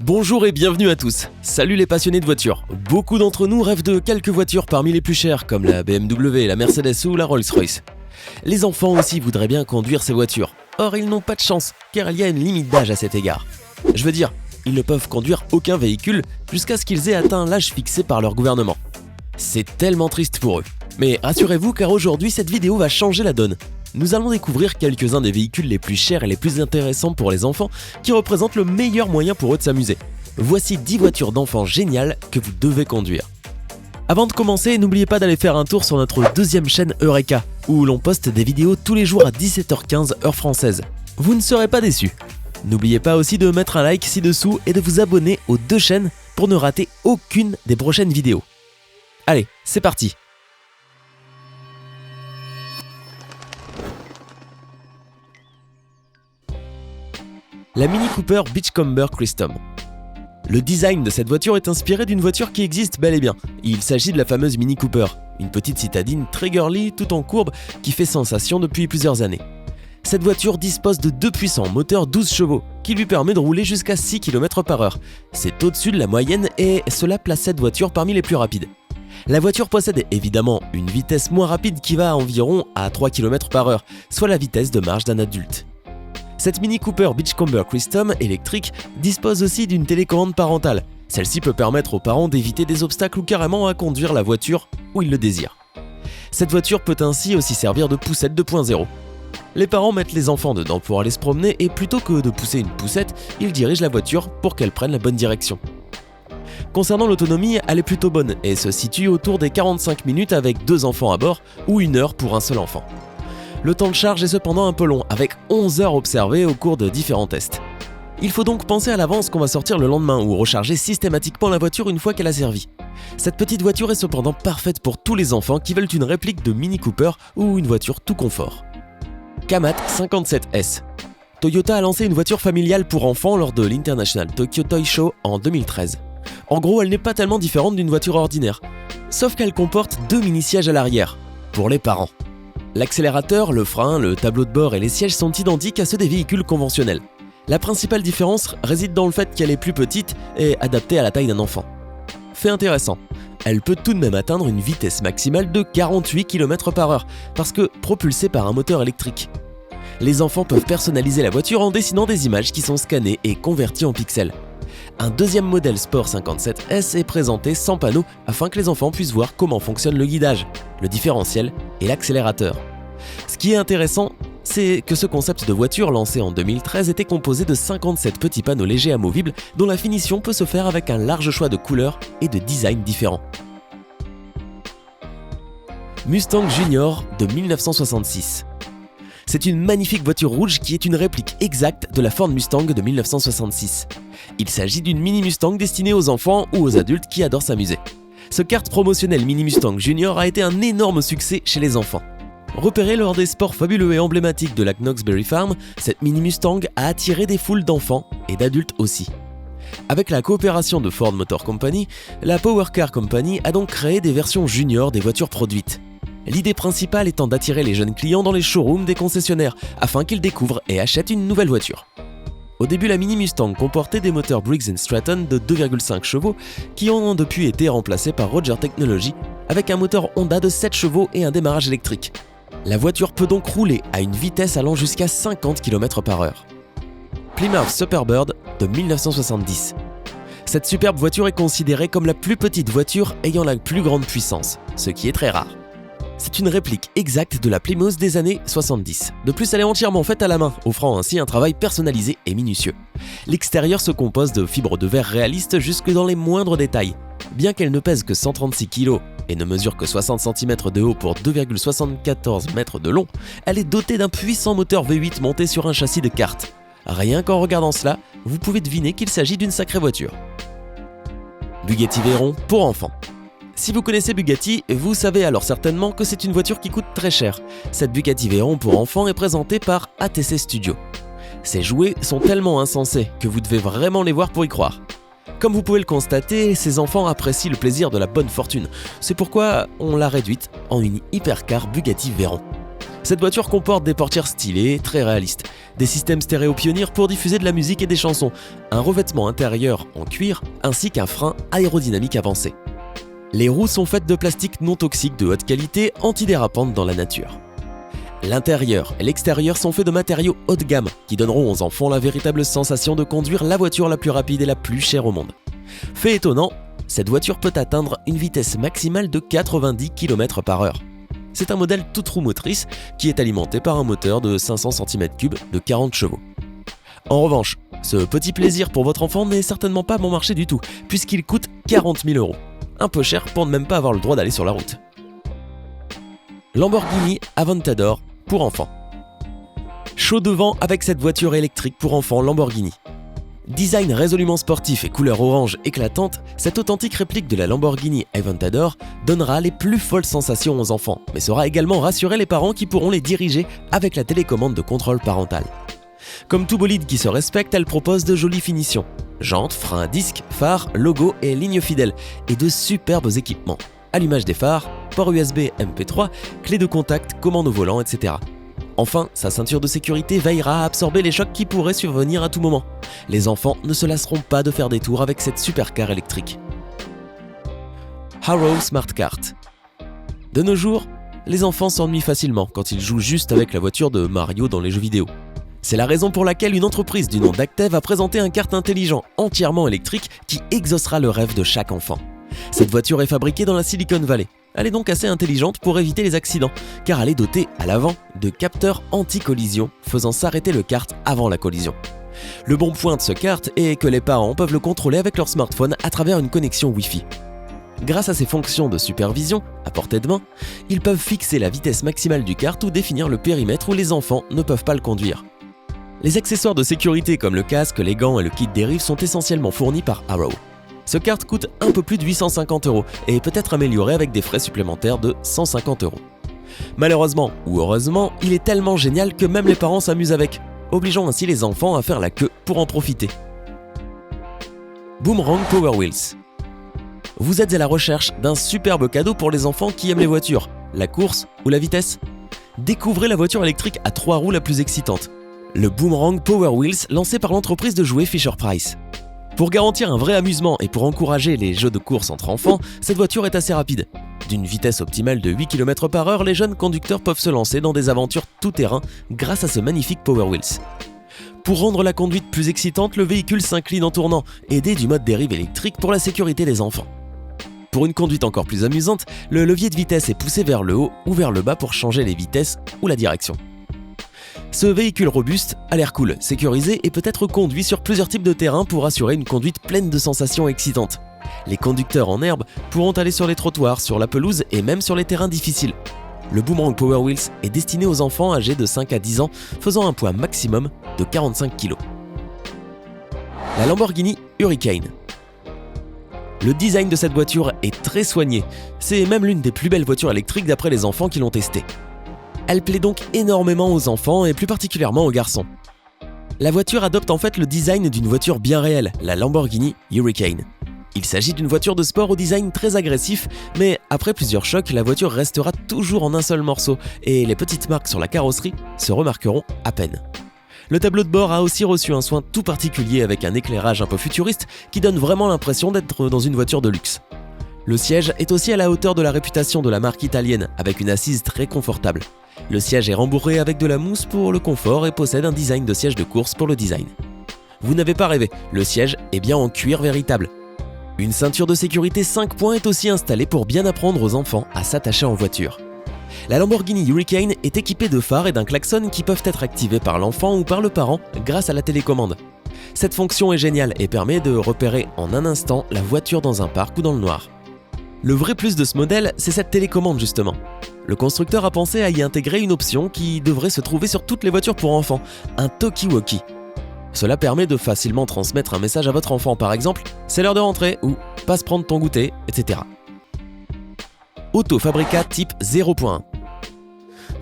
Bonjour et bienvenue à tous. Salut les passionnés de voitures. Beaucoup d'entre nous rêvent de quelques voitures parmi les plus chères comme la BMW, la Mercedes ou la Rolls-Royce. Les enfants aussi voudraient bien conduire ces voitures. Or, ils n'ont pas de chance car il y a une limite d'âge à cet égard. Je veux dire, ils ne peuvent conduire aucun véhicule jusqu'à ce qu'ils aient atteint l'âge fixé par leur gouvernement. C'est tellement triste pour eux. Mais rassurez-vous car aujourd'hui cette vidéo va changer la donne. Nous allons découvrir quelques-uns des véhicules les plus chers et les plus intéressants pour les enfants qui représentent le meilleur moyen pour eux de s'amuser. Voici 10 voitures d'enfants géniales que vous devez conduire. Avant de commencer, n'oubliez pas d'aller faire un tour sur notre deuxième chaîne Eureka, où l'on poste des vidéos tous les jours à 17h15 heure française. Vous ne serez pas déçus. N'oubliez pas aussi de mettre un like ci-dessous et de vous abonner aux deux chaînes pour ne rater aucune des prochaines vidéos. Allez, c'est parti! La Mini Cooper Beachcomber Custom. Le design de cette voiture est inspiré d'une voiture qui existe bel et bien. Il s'agit de la fameuse Mini Cooper, une petite citadine très girly tout en courbe qui fait sensation depuis plusieurs années. Cette voiture dispose de deux puissants moteurs 12 chevaux qui lui permet de rouler jusqu'à 6 km/h. C'est au-dessus de la moyenne et cela place cette voiture parmi les plus rapides. La voiture possède évidemment une vitesse moins rapide qui va environ à 3 km/h, soit la vitesse de marche d'un adulte. Cette Mini Cooper Beachcomber Custom électrique dispose aussi d'une télécommande parentale. Celle-ci peut permettre aux parents d'éviter des obstacles ou carrément à conduire la voiture où ils le désirent. Cette voiture peut ainsi aussi servir de poussette 2.0. Les parents mettent les enfants dedans pour aller se promener et plutôt que de pousser une poussette, ils dirigent la voiture pour qu'elle prenne la bonne direction. Concernant l'autonomie, elle est plutôt bonne et se situe autour des 45 minutes avec 2 enfants à bord ou 1 heure pour un seul enfant. Le temps de charge est cependant un peu long, avec 11 heures observées au cours de différents tests. Il faut donc penser à l'avance qu'on va sortir le lendemain ou recharger systématiquement la voiture une fois qu'elle a servi. Cette petite voiture est cependant parfaite pour tous les enfants qui veulent une réplique de Mini Cooper ou une voiture tout confort. Kamat 57S. Toyota a lancé une voiture familiale pour enfants lors de l'International Tokyo Toy Show en 2013. En gros, elle n'est pas tellement différente d'une voiture ordinaire, sauf qu'elle comporte 2 mini-sièges à l'arrière, pour les parents. L'accélérateur, le frein, le tableau de bord et les sièges sont identiques à ceux des véhicules conventionnels. La principale différence réside dans le fait qu'elle est plus petite et adaptée à la taille d'un enfant. Fait intéressant, elle peut tout de même atteindre une vitesse maximale de 48 km/h parce que propulsée par un moteur électrique. Les enfants peuvent personnaliser la voiture en dessinant des images qui sont scannées et converties en pixels. Un deuxième modèle Sport 57S est présenté sans panneau afin que les enfants puissent voir comment fonctionne le guidage, le différentiel et l'accélérateur. Ce qui est intéressant, c'est que ce concept de voiture lancé en 2013 était composé de 57 petits panneaux légers amovibles dont la finition peut se faire avec un large choix de couleurs et de designs différents. Mustang Junior de 1966. C'est une magnifique voiture rouge qui est une réplique exacte de la Ford Mustang de 1966. Il s'agit d'une mini Mustang destinée aux enfants ou aux adultes qui adorent s'amuser. Ce kart promotionnel Mini Mustang Junior a été un énorme succès chez les enfants. Repérée lors des sports fabuleux et emblématiques de la Knoxberry Farm, cette Mini Mustang a attiré des foules d'enfants et d'adultes aussi. Avec la coopération de Ford Motor Company, la Power Car Company a donc créé des versions juniors des voitures produites. L'idée principale étant d'attirer les jeunes clients dans les showrooms des concessionnaires afin qu'ils découvrent et achètent une nouvelle voiture. Au début, la Mini Mustang comportait des moteurs Briggs & Stratton de 2,5 chevaux qui ont depuis été remplacés par Roger Technology avec un moteur Honda de 7 chevaux et un démarrage électrique. La voiture peut donc rouler à une vitesse allant jusqu'à 50 km/h. Plymouth Superbird de 1970. Cette superbe voiture est considérée comme la plus petite voiture ayant la plus grande puissance, ce qui est très rare. C'est une réplique exacte de la Plymouth des années 70. De plus, elle est entièrement faite à la main, offrant ainsi un travail personnalisé et minutieux. L'extérieur se compose de fibres de verre réalistes jusque dans les moindres détails. Bien qu'elle ne pèse que 136 kg et ne mesure que 60 cm de haut pour 2,74 m de long, elle est dotée d'un puissant moteur V8 monté sur un châssis de kart. Rien qu'en regardant cela, vous pouvez deviner qu'il s'agit d'une sacrée voiture. Bugatti Veyron pour enfants. Si vous connaissez Bugatti, vous savez alors certainement que c'est une voiture qui coûte très cher. Cette Bugatti Veyron pour enfants est présentée par ATC Studio. Ces jouets sont tellement insensés que vous devez vraiment les voir pour y croire. Comme vous pouvez le constater, ces enfants apprécient le plaisir de la bonne fortune. C'est pourquoi on l'a réduite en une hypercar Bugatti Veyron. Cette voiture comporte des portières stylées, très réalistes, des systèmes stéréo pionniers pour diffuser de la musique et des chansons, un revêtement intérieur en cuir ainsi qu'un frein aérodynamique avancé. Les roues sont faites de plastique non toxique de haute qualité, antidérapantes dans la nature. L'intérieur et l'extérieur sont faits de matériaux haut de gamme qui donneront aux enfants la véritable sensation de conduire la voiture la plus rapide et la plus chère au monde. Fait étonnant, cette voiture peut atteindre une vitesse maximale de 90 km/h. C'est un modèle toute roue motrice qui est alimenté par un moteur de 500 cm3 de 40 chevaux. En revanche, ce petit plaisir pour votre enfant n'est certainement pas bon marché du tout, puisqu'il coûte 40 000 €. Un peu cher pour ne même pas avoir le droit d'aller sur la route. Lamborghini Aventador pour enfants. Chaud devant avec cette voiture électrique pour enfants Lamborghini. Design résolument sportif et couleur orange éclatante, cette authentique réplique de la Lamborghini Aventador donnera les plus folles sensations aux enfants, mais saura également rassurer les parents qui pourront les diriger avec la télécommande de contrôle parental. Comme tout bolide qui se respecte, elle propose de jolies finitions. Jantes, freins à disque, phares, logo et lignes fidèles, et de superbes équipements. Allumage des phares, port USB MP3, clé de contact, commande au volant, etc. Enfin, sa ceinture de sécurité veillera à absorber les chocs qui pourraient survenir à tout moment. Les enfants ne se lasseront pas de faire des tours avec cette supercar électrique. Arrow Smart Kart. De nos jours, les enfants s'ennuient facilement quand ils jouent juste avec la voiture de Mario dans les jeux vidéo. C'est la raison pour laquelle une entreprise du nom d'Actev a présenté un kart intelligent entièrement électrique qui exaucera le rêve de chaque enfant. Cette voiture est fabriquée dans la Silicon Valley. Elle est donc assez intelligente pour éviter les accidents, car elle est dotée à l'avant de capteurs anti-collision, faisant s'arrêter le kart avant la collision. Le bon point de ce kart est que les parents peuvent le contrôler avec leur smartphone à travers une connexion Wi-Fi. Grâce à ces fonctions de supervision, à portée de main, ils peuvent fixer la vitesse maximale du kart ou définir le périmètre où les enfants ne peuvent pas le conduire. Les accessoires de sécurité comme le casque, les gants et le kit dérive sont essentiellement fournis par Arrow. Ce kart coûte un peu plus de 850 € et peut être amélioré avec des frais supplémentaires de 150 €. Malheureusement ou heureusement, il est tellement génial que même les parents s'amusent avec, obligeant ainsi les enfants à faire la queue pour en profiter. Boomerang Power Wheels. Vous êtes à la recherche d'un superbe cadeau pour les enfants qui aiment les voitures, la course ou la vitesse? Découvrez la voiture électrique à 3 roues la plus excitante, le Boomerang Power Wheels lancé par l'entreprise de jouets Fisher-Price. Pour garantir un vrai amusement et pour encourager les jeux de course entre enfants, cette voiture est assez rapide. D'une vitesse optimale de 8 km/h, les jeunes conducteurs peuvent se lancer dans des aventures tout-terrain grâce à ce magnifique Power Wheels. Pour rendre la conduite plus excitante, le véhicule s'incline en tournant, aidé du mode dérive électrique pour la sécurité des enfants. Pour une conduite encore plus amusante, le levier de vitesse est poussé vers le haut ou vers le bas pour changer les vitesses ou la direction. Ce véhicule robuste a l'air cool, sécurisé et peut être conduit sur plusieurs types de terrains pour assurer une conduite pleine de sensations excitantes. Les conducteurs en herbe pourront aller sur les trottoirs, sur la pelouse et même sur les terrains difficiles. Le Boomerang Power Wheels est destiné aux enfants âgés de 5 à 10 ans, faisant un poids maximum de 45 kg. La Lamborghini Hurricane. Le design de cette voiture est très soigné, c'est même l'une des plus belles voitures électriques d'après les enfants qui l'ont testée. Elle plaît donc énormément aux enfants et plus particulièrement aux garçons. La voiture adopte en fait le design d'une voiture bien réelle, la Lamborghini Hurricane. Il s'agit d'une voiture de sport au design très agressif, mais après plusieurs chocs, la voiture restera toujours en un seul morceau et les petites marques sur la carrosserie se remarqueront à peine. Le tableau de bord a aussi reçu un soin tout particulier avec un éclairage un peu futuriste qui donne vraiment l'impression d'être dans une voiture de luxe. Le siège est aussi à la hauteur de la réputation de la marque italienne, avec une assise très confortable. Le siège est rembourré avec de la mousse pour le confort et possède un design de siège de course pour le design. Vous n'avez pas rêvé, le siège est bien en cuir véritable. Une ceinture de sécurité 5 points est aussi installée pour bien apprendre aux enfants à s'attacher en voiture. La Lamborghini Hurricane est équipée de phares et d'un klaxon qui peuvent être activés par l'enfant ou par le parent grâce à la télécommande. Cette fonction est géniale et permet de repérer en un instant la voiture dans un parc ou dans le noir. Le vrai plus de ce modèle, c'est cette télécommande justement. Le constructeur a pensé à y intégrer une option qui devrait se trouver sur toutes les voitures pour enfants, un talkie-walkie. Cela permet de facilement transmettre un message à votre enfant, par exemple « c'est l'heure de rentrer » ou « passe prendre ton goûter », etc. Autofabrica type 0.1.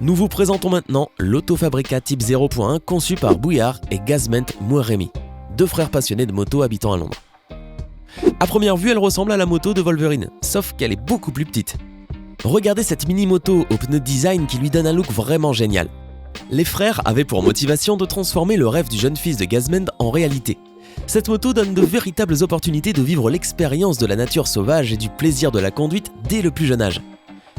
Nous vous présentons maintenant l'Autofabrica type 0.1 conçu par Bouillard et Gazment Moueremi, deux frères passionnés de moto habitant à Londres. À première vue, elle ressemble à la moto de Wolverine, sauf qu'elle est beaucoup plus petite. Regardez cette mini-moto au pneu design qui lui donne un look vraiment génial. Les frères avaient pour motivation de transformer le rêve du jeune fils de Gazmend en réalité. Cette moto donne de véritables opportunités de vivre l'expérience de la nature sauvage et du plaisir de la conduite dès le plus jeune âge.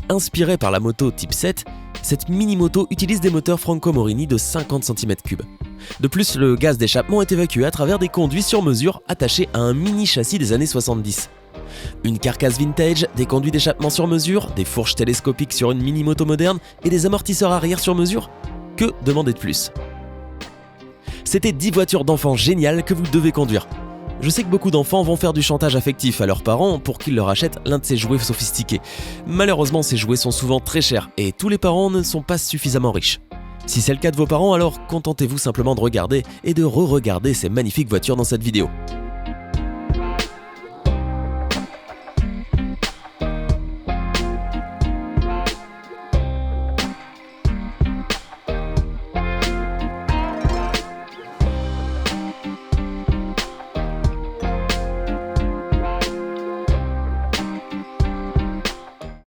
Inspirée par la moto Type 7, cette mini-moto utilise des moteurs Franco Morini de 50 cm3. De plus, le gaz d'échappement est évacué à travers des conduits sur mesure attachés à un mini châssis des années 70. Une carcasse vintage, des conduits d'échappement sur mesure, des fourches télescopiques sur une mini-moto moderne et des amortisseurs arrière sur mesure. Que demander de plus ? C'était 10 voitures d'enfants géniales que vous devez conduire. Je sais que beaucoup d'enfants vont faire du chantage affectif à leurs parents pour qu'ils leur achètent l'un de ces jouets sophistiqués. Malheureusement, ces jouets sont souvent très chers et tous les parents ne sont pas suffisamment riches. Si c'est le cas de vos parents, alors contentez-vous simplement de regarder et de re-regarder ces magnifiques voitures dans cette vidéo.